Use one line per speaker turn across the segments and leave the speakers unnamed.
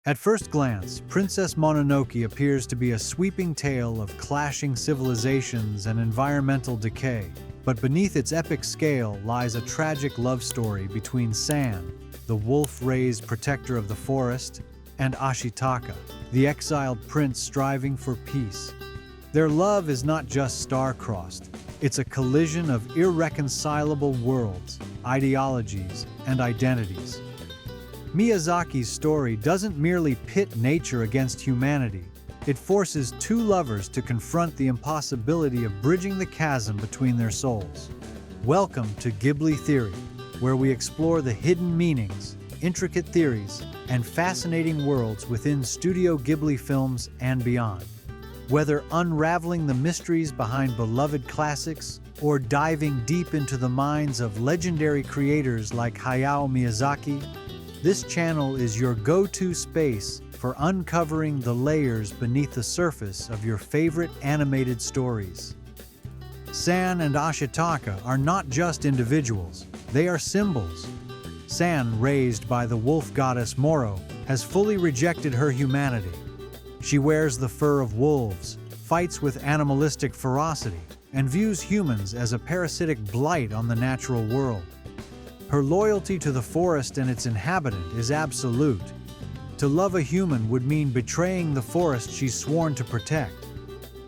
At first glance, Princess Mononoke appears to be a sweeping tale of clashing civilizations and environmental decay. But beneath its epic scale lies a tragic love story between San, the wolf-raised protector of the forest, and Ashitaka, the exiled prince striving for peace. Their love is not just star-crossed, it's a collision of irreconcilable worlds, ideologies, and identities. Miyazaki's story doesn't merely pit nature against humanity, it forces two lovers to confront the impossibility of bridging the chasm between their souls. Welcome to Ghibli Theory, where we explore the hidden meanings, intricate theories, and fascinating worlds within Studio Ghibli films and beyond. Whether unraveling the mysteries behind beloved classics or diving deep into the minds of legendary creators like Hayao Miyazaki, this channel is your go-to space for uncovering the layers beneath the surface of your favorite animated stories. San and Ashitaka are not just individuals, they are symbols. San, raised by the wolf goddess Moro, has fully rejected her humanity. She wears the fur of wolves, fights with animalistic ferocity, and views humans as a parasitic blight on the natural world. Her loyalty to the forest and its inhabitant is absolute. To love a human would mean betraying the forest she's sworn to protect.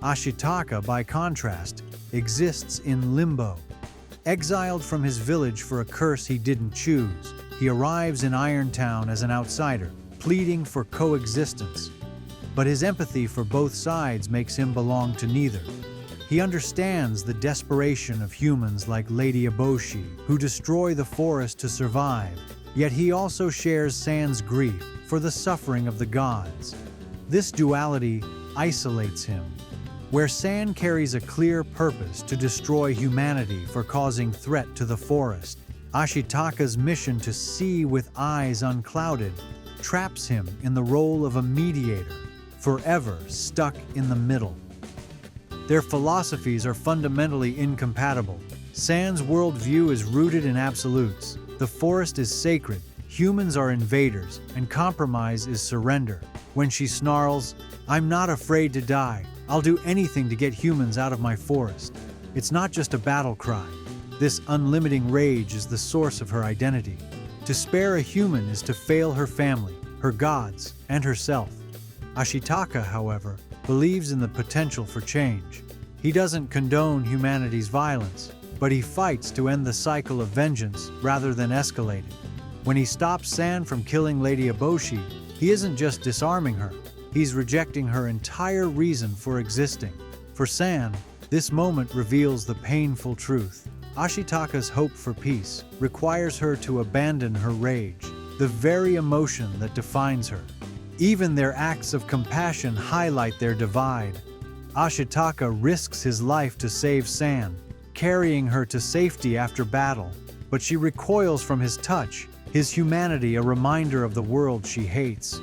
Ashitaka, by contrast, exists in limbo. Exiled from his village for a curse he didn't choose, he arrives in Irontown as an outsider, pleading for coexistence. But his empathy for both sides makes him belong to neither. He understands the desperation of humans like Lady Eboshi, who destroy the forest to survive, yet he also shares San's grief for the suffering of the gods. This duality isolates him. Where San carries a clear purpose to destroy humanity for causing threat to the forest, Ashitaka's mission to see with eyes unclouded traps him in the role of a mediator, forever stuck in the middle. Their philosophies are fundamentally incompatible. San's worldview is rooted in absolutes. The forest is sacred, humans are invaders, and compromise is surrender. When she snarls, "I'm not afraid to die. I'll do anything to get humans out of my forest." It's not just a battle cry. This unlimiting rage is the source of her identity. To spare a human is to fail her family, her gods, and herself. Ashitaka, however, believes in the potential for change. He doesn't condone humanity's violence, but he fights to end the cycle of vengeance rather than escalate it. When he stops San from killing Lady Eboshi, he isn't just disarming her, he's rejecting her entire reason for existing. For San, this moment reveals the painful truth. Ashitaka's hope for peace requires her to abandon her rage, the very emotion that defines her. Even their acts of compassion highlight their divide. Ashitaka risks his life to save San, carrying her to safety after battle, but she recoils from his touch, his humanity a reminder of the world she hates.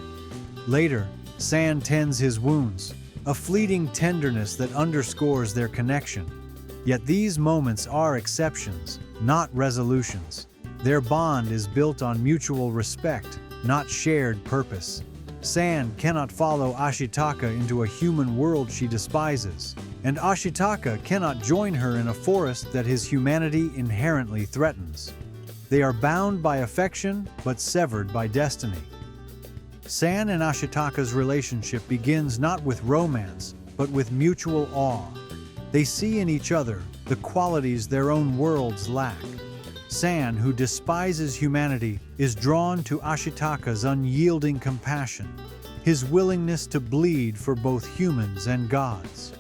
Later, San tends his wounds, a fleeting tenderness that underscores their connection. Yet these moments are exceptions, not resolutions. Their bond is built on mutual respect, not shared purpose. San cannot follow Ashitaka into a human world she despises, and Ashitaka cannot join her in a forest that his humanity inherently threatens. They are bound by affection, but severed by destiny. San and Ashitaka's relationship begins not with romance, but with mutual awe. They see in each other the qualities their own worlds lack. San, who despises humanity, is drawn to Ashitaka's unyielding compassion, his willingness to bleed for both humans and gods.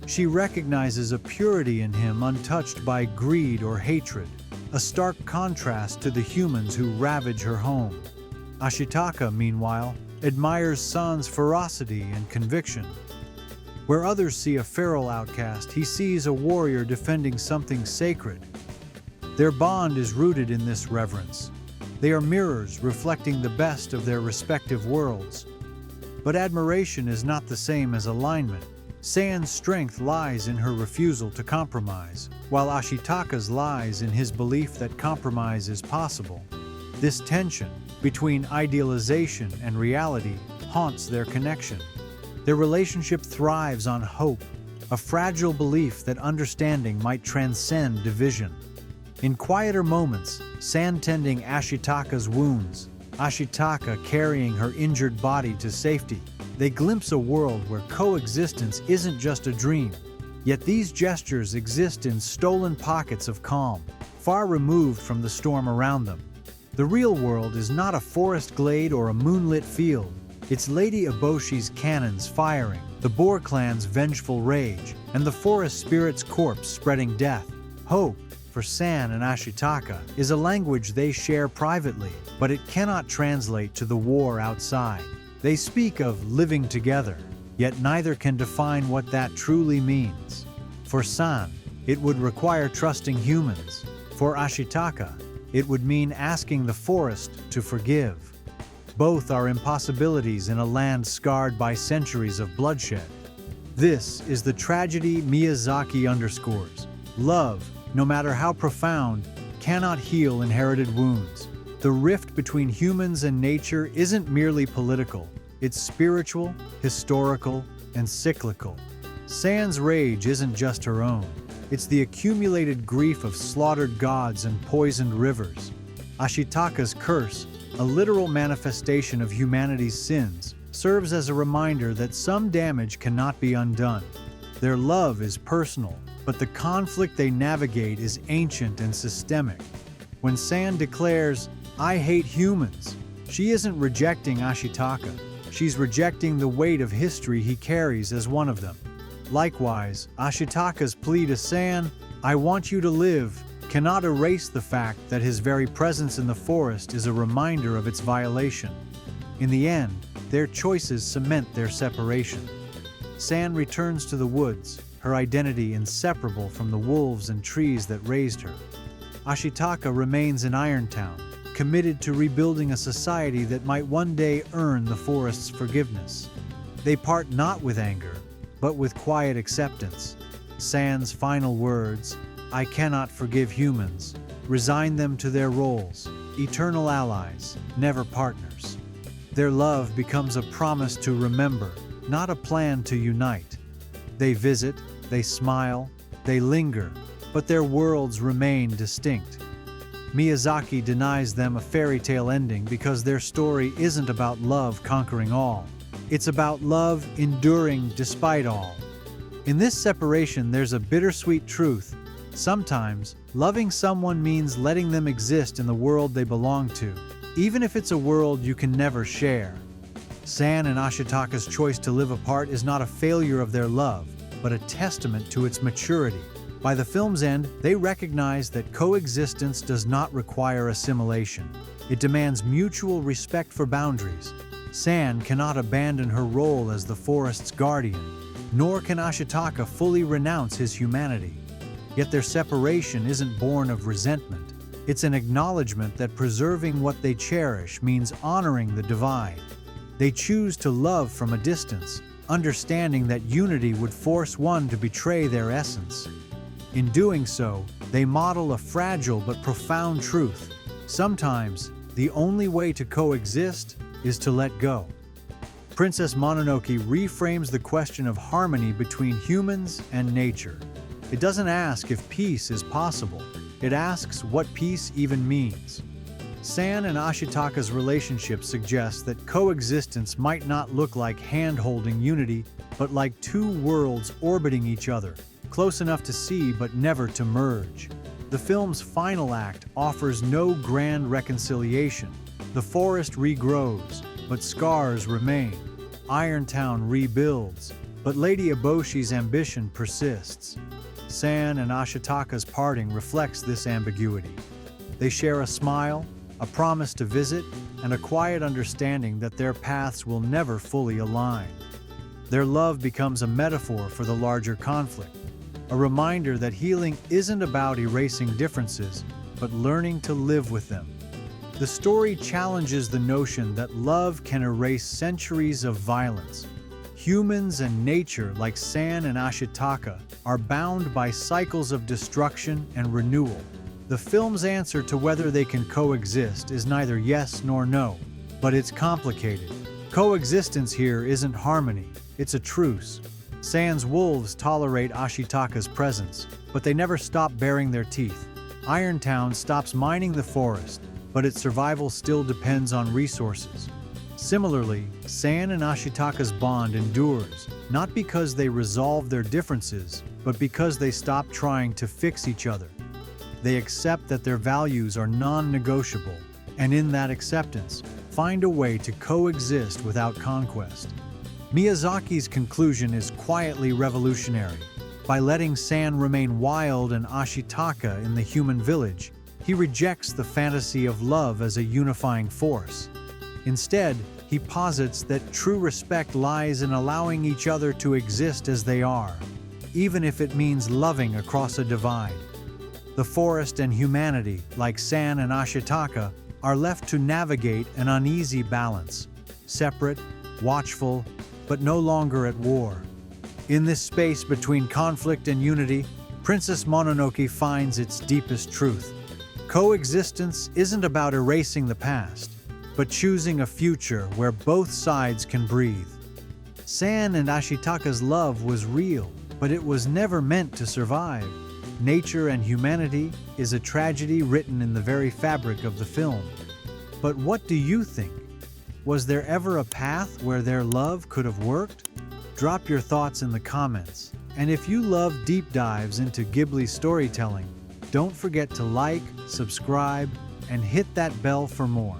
She recognizes a purity in him untouched by greed or hatred, a stark contrast to the humans who ravage her home. Ashitaka, meanwhile, admires San's ferocity and conviction. Where others see a feral outcast, he sees a warrior defending something sacred. Their bond is rooted in this reverence. They are mirrors reflecting the best of their respective worlds. But admiration is not the same as alignment. San's strength lies in her refusal to compromise, while Ashitaka's lies in his belief that compromise is possible. This tension between idealization and reality haunts their connection. Their relationship thrives on hope, a fragile belief that understanding might transcend division. In quieter moments, San tending Ashitaka's wounds, Ashitaka carrying her injured body to safety, they glimpse a world where coexistence isn't just a dream. Yet these gestures exist in stolen pockets of calm, far removed from the storm around them. The real world is not a forest glade or a moonlit field. It's Lady Eboshi's cannons firing, the Boar clan's vengeful rage, and the forest spirit's corpse spreading death. Hope, for San and Ashitaka, is a language they share privately, but it cannot translate to the war outside. They speak of living together, yet neither can define what that truly means. For San, it would require trusting humans. For Ashitaka, it would mean asking the forest to forgive. Both are impossibilities in a land scarred by centuries of bloodshed. This is the tragedy Miyazaki underscores. Love, no matter how profound, cannot heal inherited wounds. The rift between humans and nature isn't merely political. It's spiritual, historical, and cyclical. San's rage isn't just her own. It's the accumulated grief of slaughtered gods and poisoned rivers. Ashitaka's curse, a literal manifestation of humanity's sins, serves as a reminder that some damage cannot be undone. Their love is personal, but the conflict they navigate is ancient and systemic. When San declares, "I hate humans," she isn't rejecting Ashitaka. She's rejecting the weight of history he carries as one of them. Likewise, Ashitaka's plea to San, "I want you to live," cannot erase the fact that his very presence in the forest is a reminder of its violation. In the end, their choices cement their separation. San returns to the woods, her identity inseparable from the wolves and trees that raised her. Ashitaka remains in Irontown, committed to rebuilding a society that might one day earn the forest's forgiveness. They part not with anger, but with quiet acceptance. San's final words, "I cannot forgive humans," resign them to their roles, eternal allies, never partners. Their love becomes a promise to remember, not a plan to unite. They visit, they smile, they linger, but their worlds remain distinct. Miyazaki denies them a fairy tale ending because their story isn't about love conquering all. It's about love enduring despite all. In this separation, there's a bittersweet truth. Sometimes, loving someone means letting them exist in the world they belong to, even if it's a world you can never share. San and Ashitaka's choice to live apart is not a failure of their love, but a testament to its maturity. By the film's end, they recognize that coexistence does not require assimilation. It demands mutual respect for boundaries. San cannot abandon her role as the forest's guardian, nor can Ashitaka fully renounce his humanity. Yet their separation isn't born of resentment. It's an acknowledgement that preserving what they cherish means honoring the divide. They choose to love from a distance, understanding that unity would force one to betray their essence. In doing so, they model a fragile but profound truth. Sometimes, the only way to coexist is to let go. Princess Mononoke reframes the question of harmony between humans and nature. It doesn't ask if peace is possible. It asks what peace even means. San and Ashitaka's relationship suggests that coexistence might not look like hand-holding unity, but like two worlds orbiting each other, close enough to see but never to merge. The film's final act offers no grand reconciliation. The forest regrows, but scars remain. Irontown rebuilds, but Lady Eboshi's ambition persists. San and Ashitaka's parting reflects this ambiguity. They share a smile, a promise to visit, and a quiet understanding that their paths will never fully align. Their love becomes a metaphor for the larger conflict, a reminder that healing isn't about erasing differences, but learning to live with them. The story challenges the notion that love can erase centuries of violence. Humans and nature, like San and Ashitaka, are bound by cycles of destruction and renewal. The film's answer to whether they can coexist is neither yes nor no, but it's complicated. Coexistence here isn't harmony, it's a truce. San's wolves tolerate Ashitaka's presence, but they never stop baring their teeth. Irontown stops mining the forest, but its survival still depends on resources. Similarly, San and Ashitaka's bond endures, not because they resolve their differences, but because they stop trying to fix each other. They accept that their values are non-negotiable, and in that acceptance, find a way to coexist without conquest. Miyazaki's conclusion is quietly revolutionary. By letting San remain wild and Ashitaka in the human village, he rejects the fantasy of love as a unifying force. Instead, he posits that true respect lies in allowing each other to exist as they are, even if it means loving across a divide. The forest and humanity, like San and Ashitaka, are left to navigate an uneasy balance, separate, watchful, but no longer at war. In this space between conflict and unity, Princess Mononoke finds its deepest truth. Coexistence isn't about erasing the past, but choosing a future where both sides can breathe. San and Ashitaka's love was real, but it was never meant to survive. Nature and humanity is a tragedy written in the very fabric of the film. But what do you think? Was there ever a path where their love could have worked? Drop your thoughts in the comments. And if you love deep dives into Ghibli storytelling, don't forget to like, subscribe, and hit that bell for more.